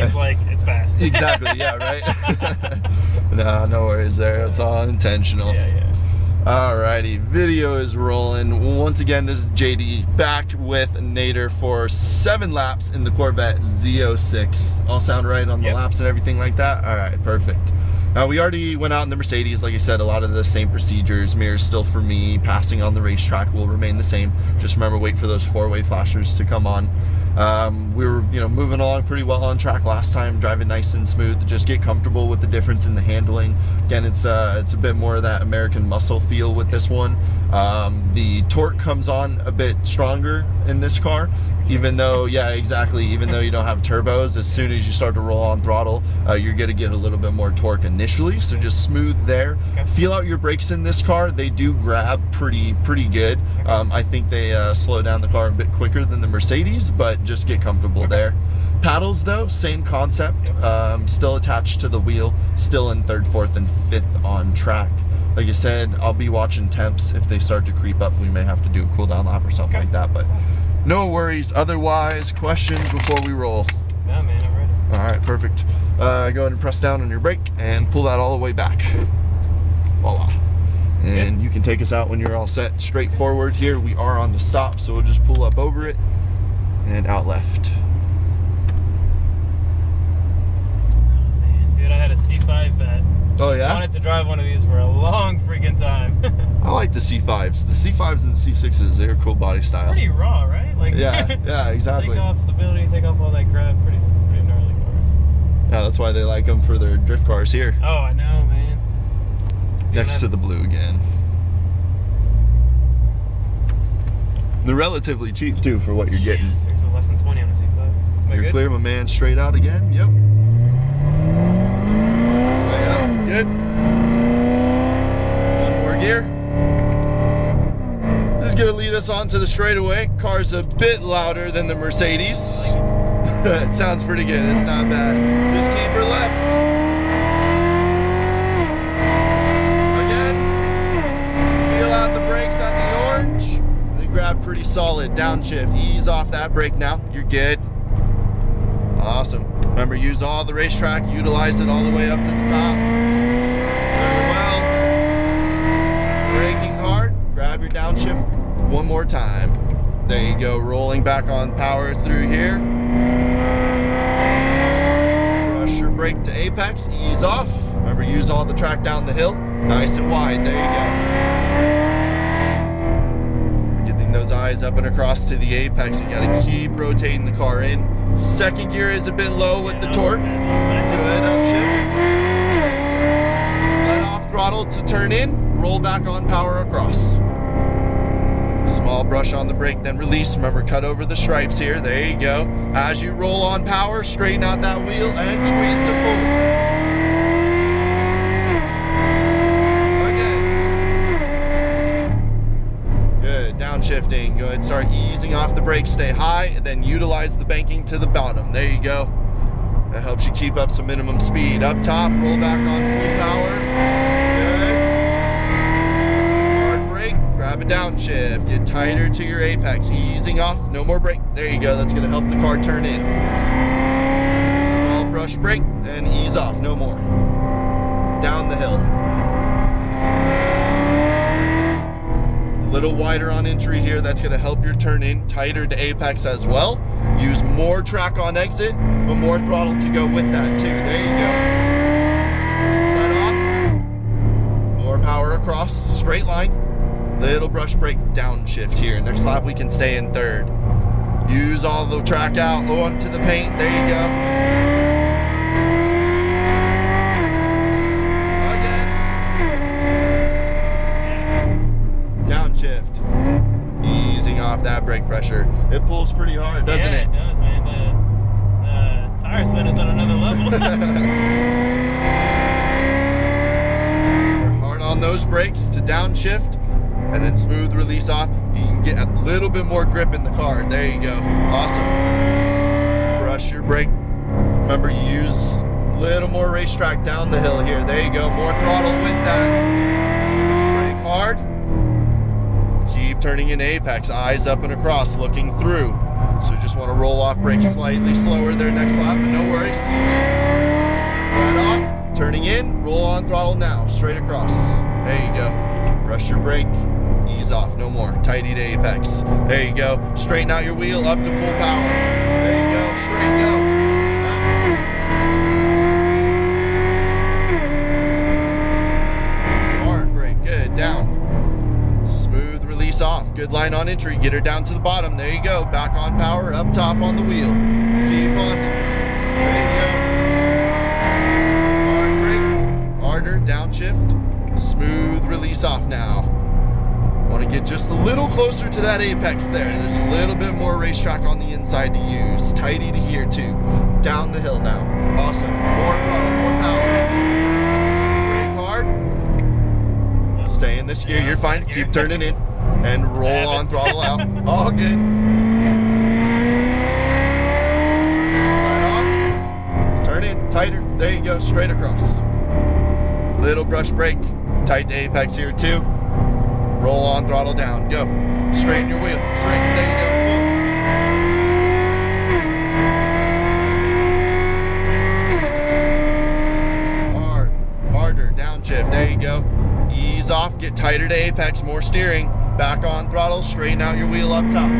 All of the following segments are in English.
means like it's fast. Exactly, yeah, right? No worries there. It's all intentional. Yeah. Alrighty, video is rolling. Once again, this is JD back with Nader for 7 laps in the Corvette Z06. All sound right on the laps and everything like that? Alright, perfect. Now, we already went out in the Mercedes. Like I said, a lot of the same procedures. Mirrors still for me. Passing on the racetrack will remain the same. Just remember, wait for those 4-way flashers to come on. We were, moving along pretty well on track last time, driving nice and smooth. Just get comfortable with the difference in the handling. Again, it's a bit more of that American muscle feel with this one. The torque comes on a bit stronger in this car, even though, even though you don't have turbos. As soon as you start to roll on throttle, you're gonna get a little bit more torque initially, so just smooth there. Feel out your brakes in this car. They do grab pretty good. I think they slow down the car a bit quicker than the Mercedes, but just get comfortable there. Paddles though, same concept, still attached to the wheel, still in 3rd, 4th, and 5th on track. Like I said, I'll be watching temps. If they start to creep up, we may have to do a cool down lap or something like that, but no worries. Otherwise, questions before we roll? No, man, I'm ready. All right, perfect. Go ahead and press down on your brake and pull that all the way back. Voila. And you can take us out when you're all set. Straight forward here, we are on the stop, so we'll just pull up over it and out left. Dude, I had a C5 that Oh yeah? I wanted to drive one of these for a long freaking time. I like the C5s. The C5s and the C6s, they're a cool body style. Pretty raw, right? Like yeah, exactly. Take off stability, take off all that crap. Pretty gnarly cars. Yeah, that's why they like them for their drift cars here. Oh, I know, man. Next to the blue again. They're relatively cheap too for what you're getting. Seriously, less than 20 on the C5. You're clear, my man. Straight out again. Yep. Good. One more gear. This is gonna lead us onto the straightaway. Car's a bit louder than the Mercedes. It sounds pretty good. It's not bad. Just keep her left. Again. Feel out the brakes at the orange. They grab pretty solid. Downshift. Ease off that brake now. You're good. Awesome. Remember, use all the racetrack. Utilize it all the way up to the top. Very well. Braking hard. Grab your downshift one more time. There you go. Rolling back on power through here. Brush your brake to apex. Ease off. Remember, use all the track down the hill. Nice and wide. There you go. Getting those eyes up and across to the apex. You gotta keep rotating the car in. Second gear is a bit low with the torque. Good, upshift. Let off throttle to turn in. Roll back on power across. Small brush on the brake, then release. Remember, cut over the stripes here. There you go. As you roll on power, straighten out that wheel and squeeze to full. Downshifting, go ahead, start easing off the brakes, stay high, and then utilize the banking to the bottom. There you go. That helps you keep up some minimum speed. Up top, roll back on full power. Good. Hard brake, grab a downshift, get tighter to your apex, easing off, no more brake. There you go, that's gonna help the car turn in. Small brush brake, then ease off, no more. Down the hill. A little wider on entry here, that's going to help your turn in, tighter to apex as well. Use more track on exit, but more throttle to go with that too. There you go. Let off. More power across, straight line. Little brush brake, downshift here. Next lap we can stay in 3rd. Use all the track out, onto the paint. There you go. Downshift. Easing off that brake pressure. It pulls pretty hard, doesn't it? Yeah, it does, man. The tire spin is on another level. We're hard on those brakes to downshift and then smooth release off. You can get a little bit more grip in the car. There you go. Awesome. Brush your brake. Remember, use a little more racetrack down the hill here. There you go. More throttle with that. Brake hard. Keep turning in apex, eyes up and across, looking through. So you just want to roll off brakes slightly slower there next lap, but no worries. on throttle now, straight across. There you go. Rush your brake, ease off, no more. Tighty to apex. There you go. Straighten out your wheel up to full power. There you go, straight go. Hard brake, good, down. Smooth release off, good line on entry. Get her down to the bottom, there you go. Back on power, up top on the wheel. Keep on. There you go. Hard brake, harder, downshift. Smooth release off now. Want to get just a little closer to that apex there. There's a little bit more racetrack on the inside to use. Tighty to here too. Down the hill now. Awesome. More throttle, more power. Brake hard. Stay in this gear. You're fine. Keep turning in. And roll on throttle out. All good. Right off. Turn in. Tighter. There you go. Straight across. Little brush brake. Tight to apex here too. Roll on, throttle down, go. Straighten your wheel, straighten, there you go, full. Hard, harder, downshift, there you go. Ease off, get tighter to apex, more steering. Back on throttle, straighten out your wheel up top.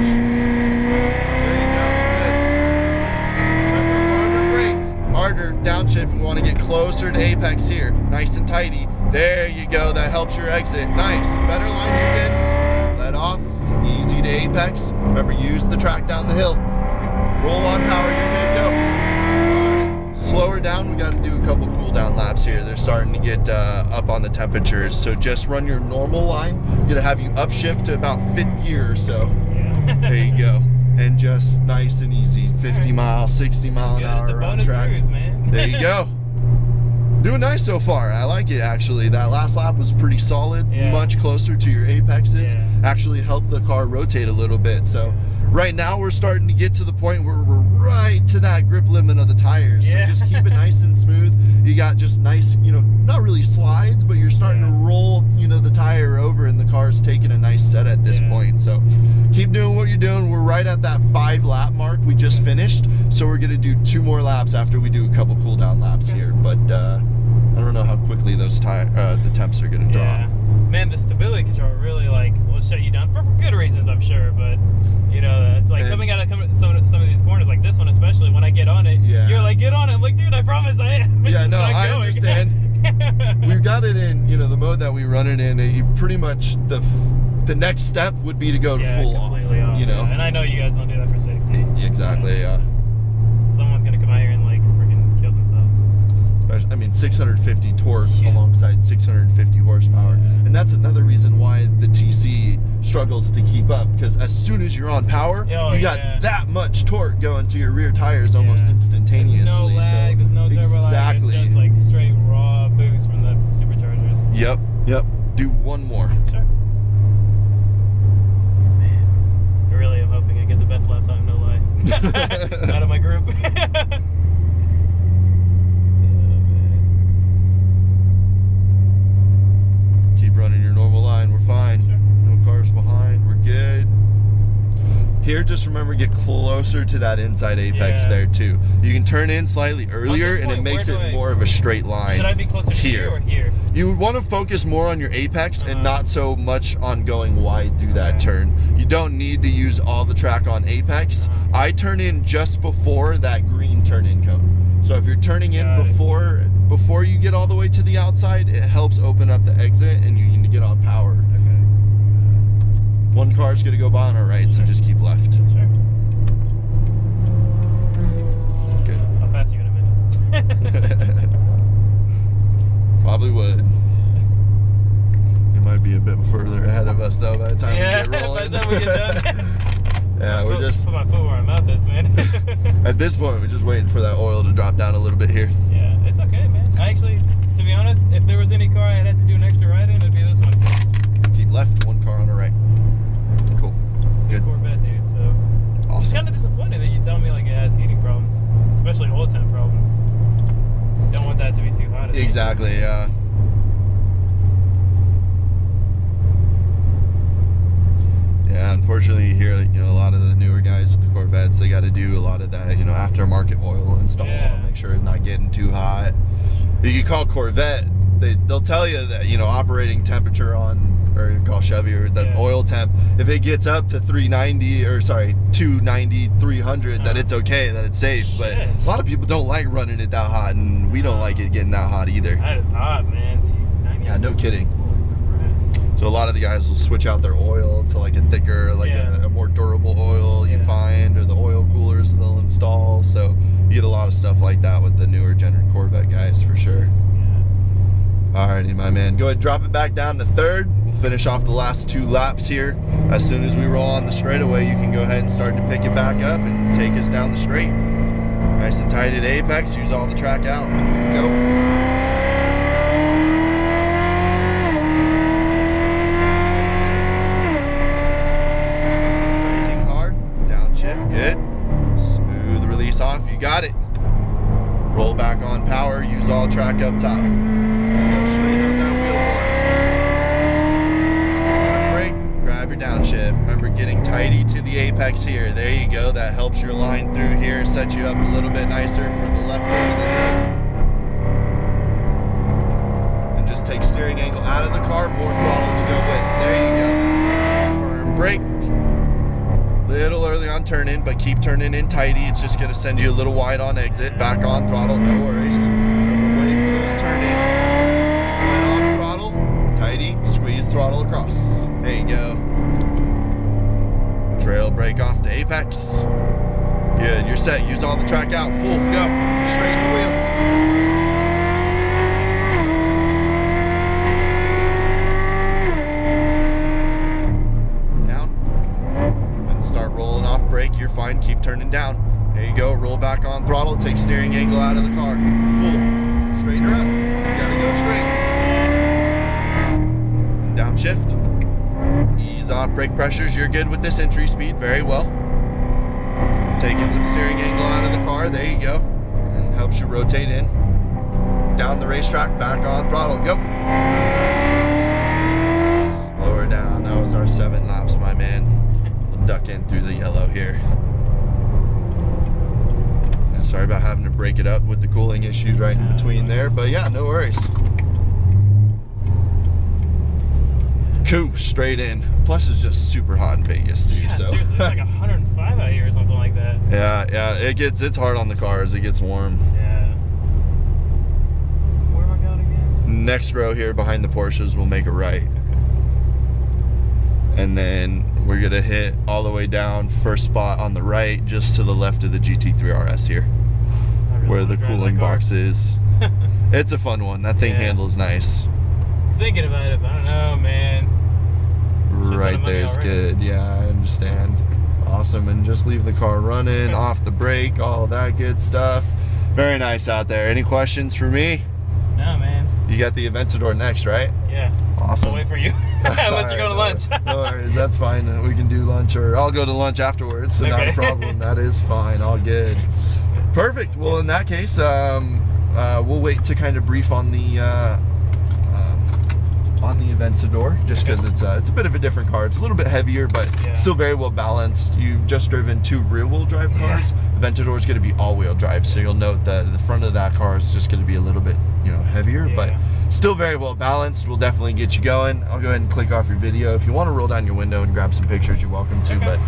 Harder, downshift, we want to get closer to apex here. Nice and tighty. There you go, that helps your exit. Nice, better line, you're good. Let off, easy to apex. Remember, use the track down the hill. Roll on power, you're good, go. Right. Slower down, we got to do a couple cool down laps here. They're starting to get up on the temperatures, so just run your normal line. I'm gonna have you upshift to about 5th gear or so. Yeah. There you go. And just nice and easy, 50 mile, 60 mile an hour It's a bonus track. cruise, man. There you go. Doing nice so far. I like it actually. That last lap was pretty solid, much closer to your apexes. Actually helped the car rotate a little bit. So right now we're starting to get to the point where we're right to that grip limit of the tires. So just keep it nice and smooth. You got just nice, not really slides, but you're starting to roll, the tire over and the car's taking a nice set at this point. So keep doing what you're doing. We're right at that 5 lap mark we just finished. So we're gonna do 2 more laps after we do a couple cool down laps here. But I don't know how quickly those the temps are gonna drop. Yeah. Man, the stability control really will shut you down for good reasons, I'm sure. But it's like coming out of some of these corners, like this one especially. When I get on it, you're like, get on it. I'm like, dude, I promise I am. It's just not I going. understand. We've got it in, the mode that we run it in. You pretty much the next step would be to go to full off. And I know you guys don't do that for safety. Exactly. Someone's gonna come out here and freaking kill themselves. 650 torque alongside 650 horsepower. And that's another reason why the TC struggles to keep up, because as soon as you're on power, you got that much torque going to your rear tires almost instantaneously. There's no lag, there's no turbo lag. It's just straight raw boost from the superchargers. Yep. Do one more. Sure. Man, I really am hoping I get the best lap time, no lie. Out of my group. Running your normal line, we're fine. No cars behind, we're good. Here, just remember, get closer to that inside apex there too. You can turn in slightly earlier and it makes it more of a straight line. Should I be closer here or here? You would want to focus more on your apex and not so much on going wide through that turn. You don't need to use all the track on apex. I turn in just before that green turn-in cone. So if you're turning in before you get all the way to the outside, it helps open up the exit and you need to get on power. Okay. One car's gonna go by on our right, so just keep left. Sure. Good. I'll pass you in a minute. Probably would. It might be a bit further ahead of us though by the time we get rolling. By the time we get done. We're just put my foot where my mouth is, man. At this point, we're just waiting for that oil to drop down a little bit here. Yeah, it's okay, man. I actually, to be honest, if there was any car I had to do an extra ride in, it'd be this one. Keep left, one car on the right. Cool. Good Corvette, dude. So awesome. It's kind of disappointed that you tell me it has heating problems, especially oil temp problems. Don't want that to be too hot. Exactly. Yeah. Yeah, unfortunately, you hear a lot of the newer guys with the Corvettes, they got to do a lot of that, aftermarket oil install, make sure it's not getting too hot. You could call Corvette they'll tell you that, you know, operating temperature on, or you call Chevy, or that oil temp, if it gets up to 390, or sorry, 290, 300, that it's okay, that it's safe. Shit. But a lot of people don't like running it that hot, and we don't like it getting that hot either. That is hot, man. Yeah, no kidding. So a lot of the guys will switch out their oil to like a thicker, like a more durable oil you find, or the oil coolers they'll install. So you get a lot of stuff like that with the newer gen Corvette guys for sure. Alrighty, my man. Go ahead and drop it back down to third. We'll finish off the last 2 laps here. As soon as we roll on the straightaway, you can go ahead and start to pick it back up and take us down the straight. Nice and tight at apex. Use all the track out. Go. Braking hard. Downshift. Good. Smooth release off. You got it. Roll back on power. Use all track up top. Downshift. Remember, getting tighty to the apex here. There you go. That helps your line through here, sets you up a little bit nicer for the left over the hill. And just take steering angle out of the car, more throttle to go with. There you go. Firm brake. Little early on turn in, but keep turning in tighty. It's just going to send you a little wide on exit. Back on throttle, no worries. Remember, wait for those turn ins. Then off throttle, tighty, squeeze throttle across. There you go. Trail brake off to apex. Good, you're set. Use all the track out. Full, go. Straighten the wheel. Down. And start rolling off brake. You're fine. Keep turning down. There you go. Roll back on throttle. Take steering angle out of the car. Full. Straighten her up. You gotta go straight. Downshift. Ease off brake pressures. You're good with this entry speed. Very well. Taking some steering angle out of the car. There you go. And helps you rotate in. Down the racetrack. Back on throttle. Go. Slow her down. That was our 7 laps, my man. We'll duck in through the yellow here. Yeah, sorry about having to break it up with the cooling issues right in between there. But yeah, no worries. Cool, straight in. Plus, it's just super hot in Vegas too. Yeah, so seriously, it's like 105 out here or something like that. Yeah, it's hard on the cars. It gets warm. Yeah. Where am I going again? Next row here behind the Porsches, we'll make a right, and then we're gonna hit all the way down first spot on the right, just to the left of the GT3 RS here, where the cooling box is. It's a fun one. That thing handles nice. Thinking about it, but I don't know, man. Right there's good. Yeah, I understand. Awesome. And just leave the car running, off the brake, all that good stuff. Very nice out there. Any questions for me? No, man. You got the Aventador next, right? Yeah. Awesome. I'll wait for you. Unless you're going to lunch. No worries. That's fine. We can do lunch, or I'll go to lunch afterwards, so not a problem. That is fine. All good. Perfect. Well, in that case, we'll wait to kind of brief on the Aventador, just because it's a bit of a different car. It's a little bit heavier, but still very well balanced. You've just driven 2 rear-wheel drive cars. Aventador is going to be all-wheel drive, so you'll note that the front of that car is just going to be a little bit, heavier, but still very well balanced. We'll definitely get you going. I'll go ahead and click off your video. If you want to roll down your window and grab some pictures, you're welcome to. But